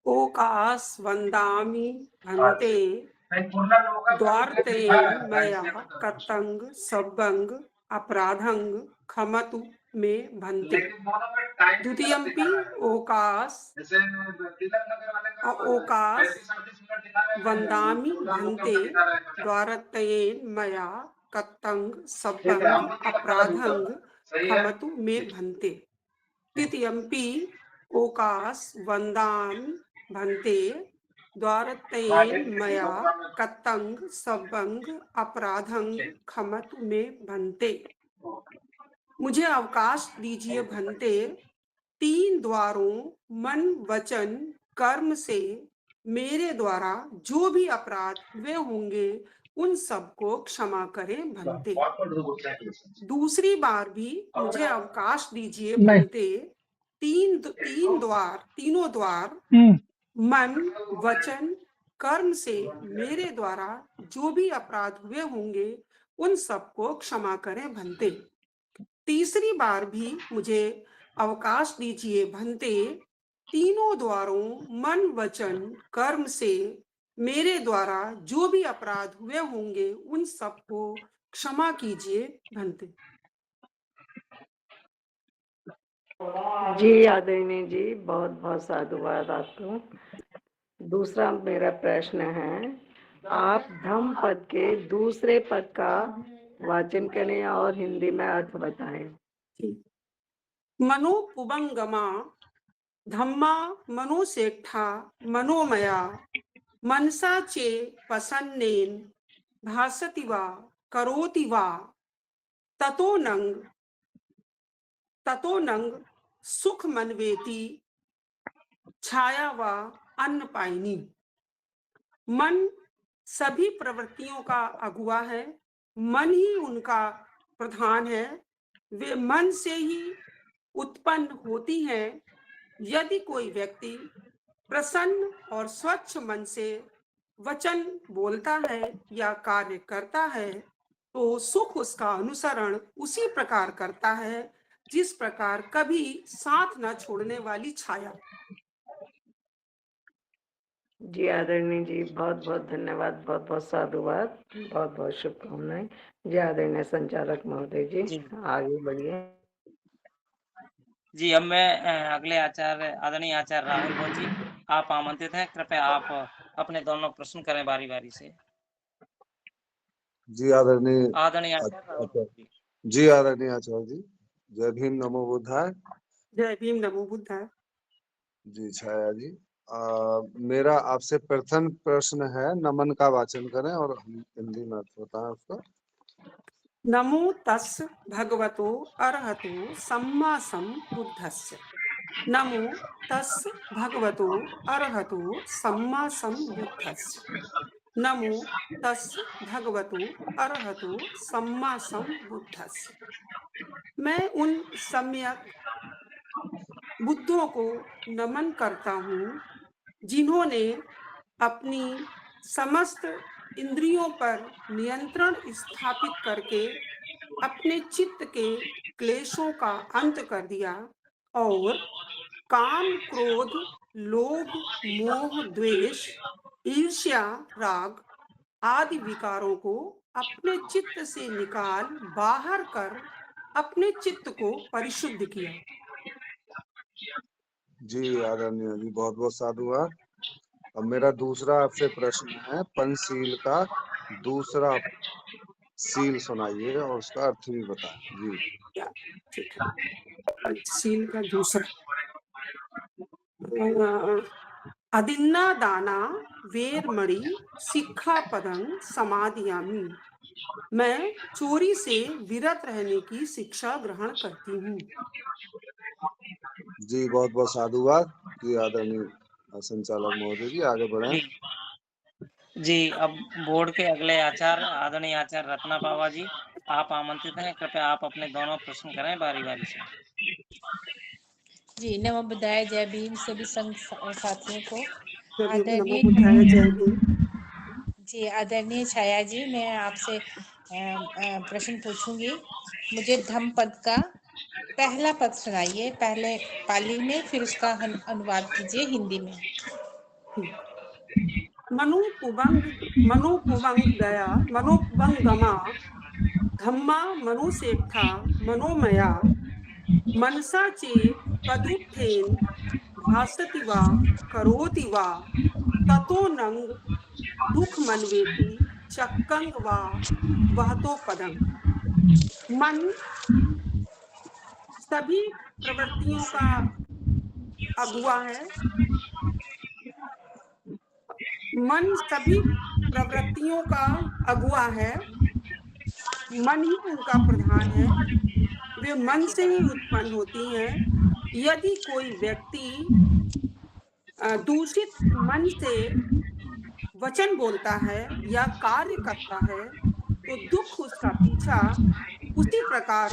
ओकास वंदामि भन्ते द्वार्तयेन मया कतंग सब्बंग अपराधंग खमतु मे भन्ते। द्वितीयंपि ओकास वंदामि भन्ते द्वारतयेन मया कतंग सब्बंग अपराधंग खमतु मे भन्ते। तृतीयंपि ओकास वंदामि भन्ते द्वारतयेन मया कतंग सब्बंग अपराधंग खमतु मे भन्ते। मुझे अवकाश दीजिए भन्ते, 3 द्वारों मन वचन कर्म से मेरे द्वारा जो भी अपराध हुए होंगे उन सबको क्षमा करें भन्ते। दूसरी बार भी मुझे अवकाश दीजिए भन्ते, तीनों द्वार मन वचन कर्म से मेरे द्वारा जो भी अपराध हुए होंगे उन सबको क्षमा करें भन्ते। तीसरी बार भी मुझे अवकाश दीजिए भन्ते, तीनों द्वारों मन वचन कर्म से मेरे द्वारा जो भी अपराध हुए होंगे उन सबको क्षमा कीजिए भन्ते। जी आदरणीय जी, बहुत बहुत साधुवाद आपको। दूसरा मेरा प्रश्न है, आप धम्म पद के दूसरे पद का वाचन करें और हिंदी में अर्थ बताएं। मनो पुबंगमा धम्मा मनोसेठा मनोमया मनसा चे पसन्नेन भासति वा करोति वा ततो नंग सुख मनवेति छाया व अन्नपायिनी। मन सभी प्रवृत्तियों का अगुआ है, मन ही उनका प्रधान है, वे मन से ही उत्पन्न होती हैं। यदि कोई व्यक्ति प्रसन्न और स्वच्छ मन से वचन बोलता है या कार्य करता है तो सुख उसका अनुसरण उसी प्रकार करता है जिस प्रकार कभी साथ न छोड़ने वाली छाया। जी आदरणीय जी, बहुत बहुत धन्यवाद, बहुत बहुत साधुवाद, बहुत बहुत शुभकामनाएं। जी आदरणीय संचालक महोदय जी, आगे बढ़िए। जी अब मैं अगले आचार्य आदरणीय आचार्य राहुल भोज जी, आप आमंत्रित हैं, कृपया आप अपने दोनों प्रश्न करें बारी बारी से। जी आदरणीय आचार्य जी आदरणीय आचार्य जी, जय भीम नमो बुद्धाय। जय भीम नमो बुद्धाय। जी छाया जी, मेरा आपसे प्रथम प्रश्न है, नमन का वाचन करें और हिंदी में अर्थ बताएं उसका। नमो तस् भगवतो अरहतो सम्मा सम्बुद्धस्य। नमो तस् भगवतो अरहतो सम्मा सम्बुद्धस्य। नमो तस् भगवतो अरहतो सम्मा सम्बुद्धस्य। मैं उन सम्यक बुद्धों को नमन करता हूँ जिन्होंने अपनी समस्त इंद्रियों पर नियंत्रण स्थापित करके अपने चित्त के क्लेशों का अंत कर दिया और काम क्रोध लोभ मोह द्वेष ईर्ष्या राग आदि विकारों को अपने चित्त से निकाल बाहर कर अपने चित्त को परिशुद्ध किया। जी आदरणीय जी, बहुत बहुत साधुवाद। अब मेरा दूसरा आपसे प्रश्न है, पंचशील का दूसरा सील सुनाइए और उसका अर्थ भी बताएं। जी ठीक है, पंचशील का दूसरा अदिन्ना दाना वेरमणि सिक्खापदं समादियामि। मैं चोरी से विरत रहने की शिक्षा ग्रहण करती हूँ। जी बहुत बहुत साधुवाद। जी आदरणीय संचालक महोदय जी, आगे बढ़ें। जी अब बोर्ड के अगले आचार्य आदरणीय आचार्य रत्ना बाबा जी, आप आमंत्रित हैं, कृपया आप अपने दोनों प्रश्न करें बारी बारी से। जी नमो बुद्धाय, जय भीम सभी संघ साथियों को। जी आदरणीय छाया जी, मैं आपसे प्रश्न पूछूंगी। मुझे धम्म पद का पहला पद सुनाइए, पहले पाली में, फिर उसका अनुवाद कीजिए हिंदी में। मनोपुबंग गया, मनोपुबंग गमा, धम्मा मनुसेठा मनोमया, मनसा चे पदुत्थेन भासति वा करोति वा, ततो नंग दुख मनवेति चक्कंग वा वहतो पदंग। मन सभी प्रवृत्तियों का अगुआ है। मन सभी प्रवृत्तियों का अगुआ है। मन ही उनका प्रधान है। वे मन से ही उत्पन्न होती हैं। यदि कोई व्यक्ति दूषित मन से वचन बोलता है या कार्य करता है तो दुख उसका पीछा उसी प्रकार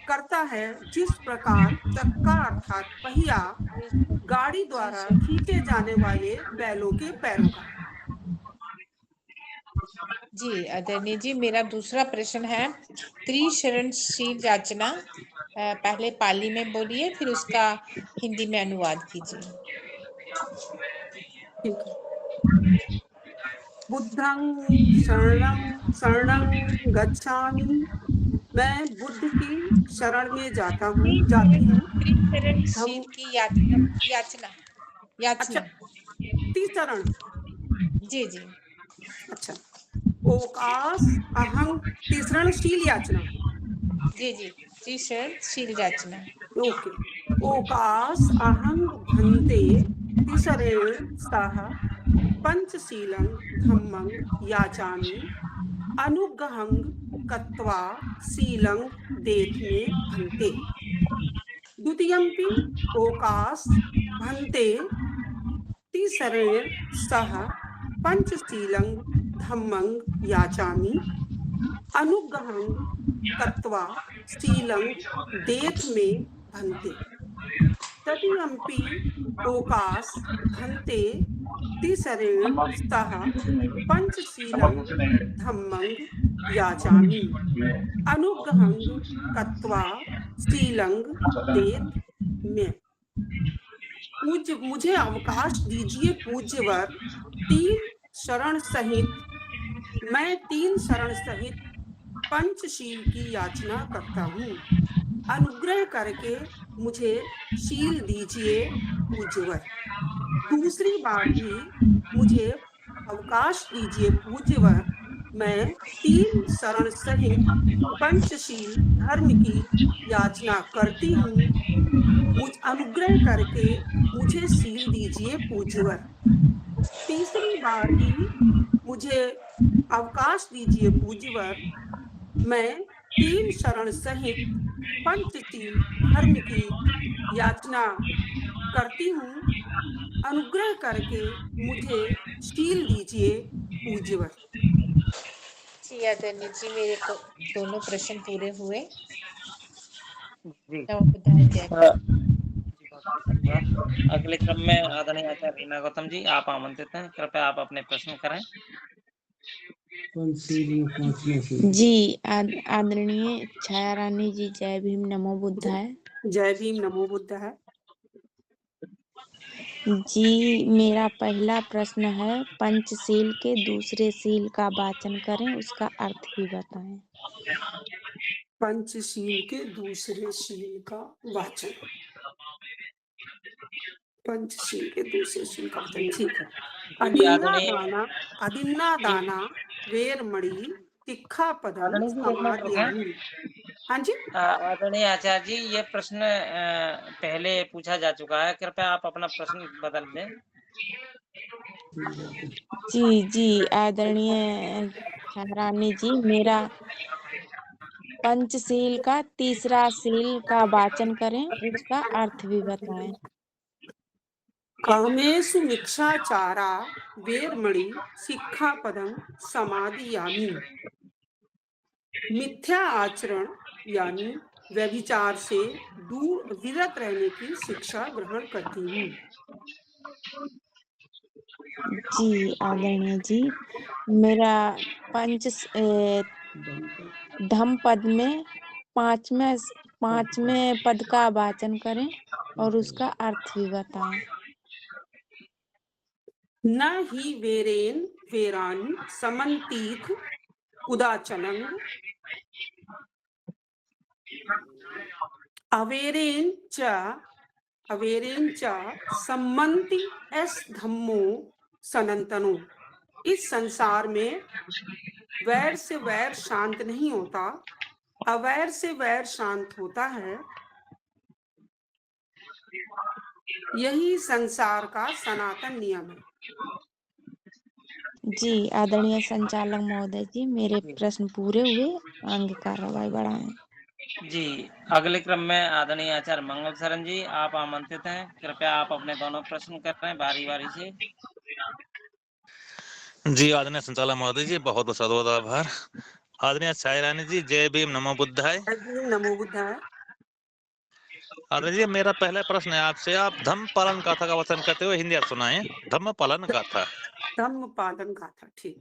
करता है जिस प्रकार चक्का अर्थात पहिया गाड़ी द्वारा खींचे जाने वाले बैलों के पैरों का। जी आदरणीय जी, मेरा दूसरा प्रश्न है त्रिशरणशील याचना। पहले पाली में बोलिए, फिर उसका हिंदी में अनुवाद कीजिए। ठीक है। बुद्धं शरणं गच्छामि। मैं बुद्ध की शरण में जाती हूँ। त्रिशरणशील की याचना। अच्छा, तीसरण। जी जी। अच्छा, ओकास अहं तीसरणशील याचना। जी जी, त्रिशरणशील याचना। ओके। ओकास अहं भन्ते तिसरेण सह पंचशीलं धम्मं याचामि, अनुग्रहं कत्वा शीलं देत्मे भन्ते। द्वितीयंपि ओकास भन्ते तिसरेण सह पंचशीलं धम्मं याचामि, अनुग्रहं कत्वा शीलं देत्मे भन्ते। तदीयंपि ओकास भन्ते तिसरेण सह पंचशीलं धम्मं याचामि, अनुग्रहं कत्वा शीलं देत्मे। मुझे अवकाश दीजिए पूज्यवर। मैं 3 शरण सहित पंचशील की याचना करता हूँ। अनुग्रह करके मुझे शील दीजिए पूज्यवर। दूसरी बार भी मुझे अवकाश दीजिए पूज्यवर। मैं 3 शरण सहित पंचशील धर्म की याचना करती हूँ। मुझ अनुग्रह करके मुझे शील दीजिए पूज्यवर। तीसरी बार भी मुझे अवकाश दीजिए पूज्यवर। मैं 3 शरण सहित पंचशील धर्म की याचना करती हूँ। अनुग्रह करके मुझे शील दीजिए पूज्यवर। जी आदरणीय जी, मेरे दोनों प्रश्न पूरे हुए। जी जय। अगले क्रम में आदरणीय आचार्य रीना गौतम जी आप आमंत्रित हैं। कृपया आप अपने प्रश्न करें। जी आदरणीय छाया रानी जी, जय भीम नमो बुद्धाय। जय भीम नमो बुद्धाय। जी, मेरा पहला प्रश्न है पंचशील के दूसरे शील का वाचन करें, उसका अर्थ भी बताएं। पंचशील के दूसरे शील का वाचन। पंचशील के दूसरे शील का वाचन, ठीक है। अदिन्ना दाना वेरमणि तिखा पदम समादयामि। हाँ जी आदरणीय आचार्य जी, ये प्रश्न पहले पूछा जा चुका है। कृपया आप अपना प्रश्न बदल दें। जी आदरणीय रानी जी, मेरा पंचशील का तीसरा शील का वाचन करें, उसका अर्थ भी बताएं। कामेषु मिच्छाचारा वेरमणि सिक्खापदं समादियामि। मिथ्या आचरण यानी व्यभिचार से दूर विरत रहने की शिक्षा ग्रहण करती हूँ। जी आदरणीय जी, मेरा धम्म पद में पांचवें पद का वाचन करें और उसका अर्थ भी बताएं। न हि वेरेन वेरान समन्तीथ उदाचनंग अवेरेन च सम्मति एस धम्मो सनातनो। इस संसार में वैर से वैर शांत नहीं होता, अवैर से वैर शांत होता है। यही संसार का सनातन नियम है। जी आदरणीय संचालक महोदय जी, मेरे प्रश्न पूरे हुए, आगे कार्रवाई बढ़ाएं। जी अगले क्रम में आदरणीय आचार्य मंगल शरण जी आप आमंत्रित हैं। कृपया आप अपने दोनों प्रश्न कर रहे हैं बारी बारी से। जी आदरणीय संचालक महोदय जी, बहुत बहुत साधुवाद आभार। आदरणीय साई रानी जी, जय भीम नमो बुद्धाय। नमो बुद्धाय। आदरणीय जी, मेरा पहला प्रश्न है आपसे, आप धम्म पालन गाथा का वचन करते हुए हिंदी अर्थ सुनाएं। धम्म पालन गाथा। धम्म पालन गाथा, ठीक।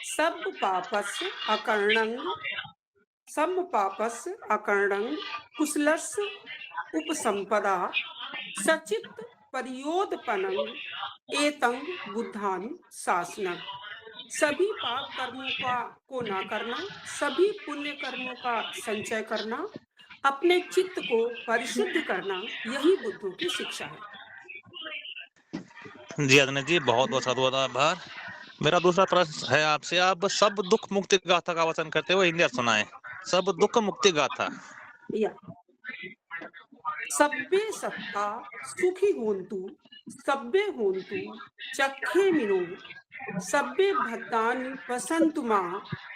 सब पापस अकर्णंग, सम पापस अकर्णंग कुशलस उपसंपदा सचित परियोदपनंग एतंग बुद्धान शासनम। सभी पाप कर्मों को ना करना, सभी पुण्य कर्मों का संचय करना, अपने चित्त को परिशुद्ध करना, यही बुद्धों की शिक्षा है। जी आदरणीय जी, बहुत बहुत साधुवाद आभार। मेरा दूसरा प्रश्न है आपसे, आप सब दुख मुक्ति गाथा का वचन करते हुए हिंदी अर्थ सुनाएं। सब दुख मुक्ति गाथा। या सब्बे सत्ता सुखी होन्तु, सब्बे होन्तु चखे मिनो, सब्बे भद्दानि वसन्तु मा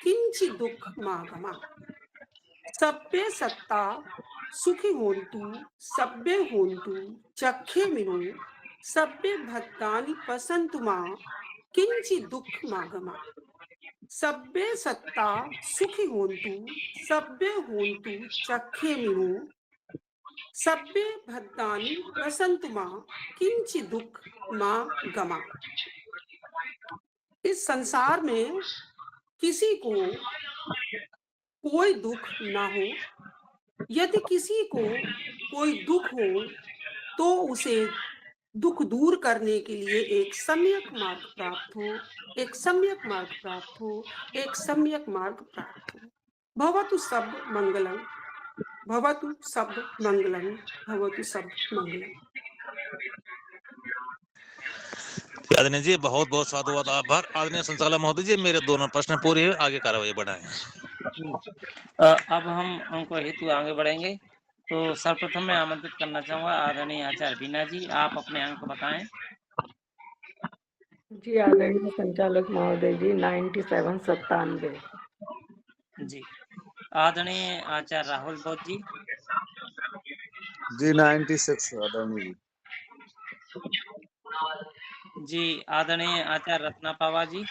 किंचि दुख मागमा। सब्बे सत्ता सुखी होन्तु, सब्बे होन्तु चखे मिनो, सब्बे भद्दानि वसन्तु मा किंचि दुख मागमा। सब्बे सत्ता सुखी होन्तु, सब्बे होन्तु चखे मिनो, सब्बे भद्दानि वसन्तु मा किंचि दुख मा गमा। इस संसार में किसी को कोई दुख ना हो, यदि किसी को कोई दुख हो तो उसे दुख दूर करने के लिए एक सम्यक मार्ग प्राप्त हो, एक सम्यक मार्ग प्राप्त हो, एक सम्यक मार्ग प्राप्त हो। भवतु सब मंगलम, भवतु सब मंगलम, भवतु सब मंगलम। आदरणीय जी, बहुत बहुत साधुवाद आभार। आदरणीय संचालक महोदय जी, मेरे दोनों प्रश्न पूरे हुए, आगे कार्रवाई बढ़ाएं। अब हम उनको हेतु आगे बढ़ेंगे। तो सर्वप्रथम मैं आमंत्रित करना चाहूंगा आदरणीय आचार्य बीना जी, आप अपने अंक बताएं। जी आदरणीय संचालक महोदय जी, 97 जी आदरणीय आचार्य राहुल बौद्ध जी। जी 96 आदरणीय जी। जी आदरणीय आचार्य रत्ना पावा जी।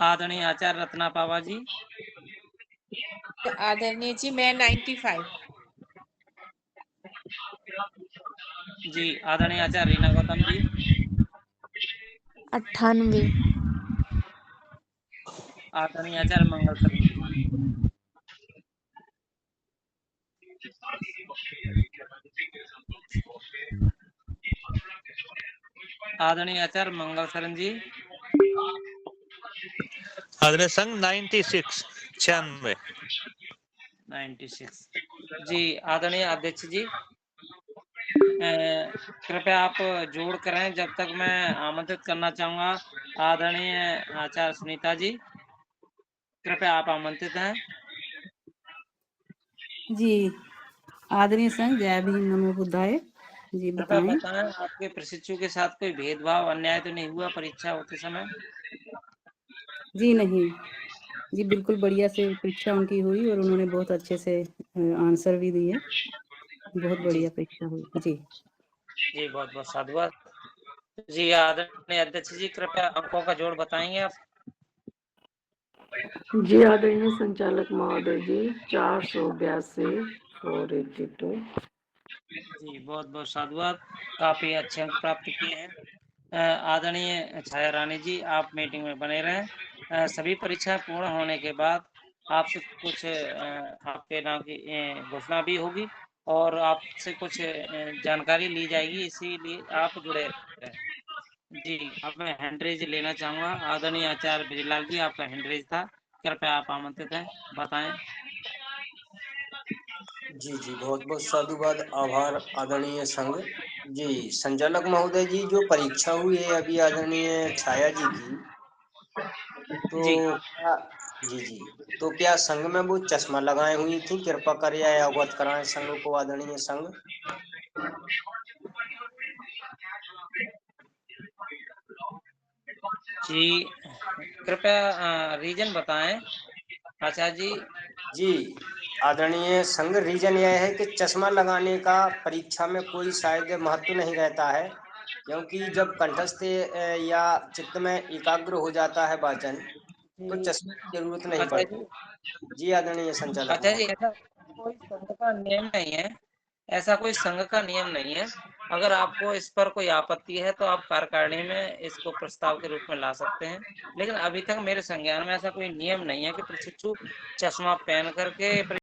आदरणीय आचार्य रत्ना पावा जी। आदरणीय जी मैं 95। जी आदरणीय आचार्य रीना गौतम जी। 98। आदरणीय आचार्य मंगल शरण जी। आदरणीय आचार्य मंगल शरण जी। आदरणीय संघ 96 96। 96। जी आदरणीय अध्यक्ष जी, कृपया आप जोड़ करें, जब तक मैं आमंत्रित करना चाहूंगा आदरणीय आचार्य सुनीता जी, कृपया आप आमंत्रित हैं। जी आदरणीय संघ, जय भीम नमो बुद्धाय। जी कृपया बताएं। बताएं आपके प्रशिक्षु के साथ कोई भेदभाव अन्याय तो नहीं हुआ परीक्षा होते समय? जी नहीं जी, बिल्कुल बढ़िया से परीक्षा उनकी हुई और उन्होंने बहुत अच्छे से आंसर भी दिए। बहुत बढ़िया परीक्षा हुई जी। जी बहुत बहुत साधुवाद। जी आदरणीय अध्यक्ष जी, कृपया अंकों का जोड़ बताएंगे आप। जी आदरणीय संचालक महोदय जी, 482 482। जी बहुत बहुत साधुवाद, काफी अच्छे अंक प्राप्त किए हैं। आदरणीय छाया रानी जी, आप मीटिंग में बने रहें। सभी परीक्षा पूर्ण होने के बाद आपसे कुछ आपके नाम की घोषणा भी होगी। और आपसे कुछ जानकारी ली जाएगी, इसीलिए आप जुड़े रहें। जी, अब मैं हैंड रेज लेना चाहूँगा। आदरणीय आचार्य ब्रिजलाल जी, आपका हैंड रेज था, कृपया आप आमंत्रित हैं, बताएं। जी जी, बहुत बहुत साधुवाद, आभार आदरणीय संघ जी। संचालक महोदय जी, जो परीक्षा हुई है अभी आदरणीय छाया जी की, तो जी क्या जी जी, तो क्या संघ में वो चश्मा लगाए हुई थी? कृपा करें या अवगत कराएं संघ को आदरणीय संघ। जी, कृपया रीजन बताएं आचार्य जी। जी आदरणीय संघ, रीजन यह है कि चश्मा लगाने का परीक्षा में कोई शायद महत्व नहीं रहता है, क्योंकि जब कंठस्थ या चित्त में एकाग्र हो जाता है वाचन, तो जी चश्मे की जरूरत नहीं आचार्य पड़ती। जी, जी आदरणीय संचालक अच्छा जी, महोदय। ऐसा कोई संघ का नियम नहीं है, ऐसा कोई संघ का नियम नहीं है। अगर आपको इस पर कोई आपत्ति है तो आप कार्यकारिणी में इसको प्रस्ताव के रूप में ला सकते हैं, लेकिन अभी तक मेरे संज्ञान में ऐसा कोई नियम नहीं है कि प्रशिक्षु चश्मा पहन करके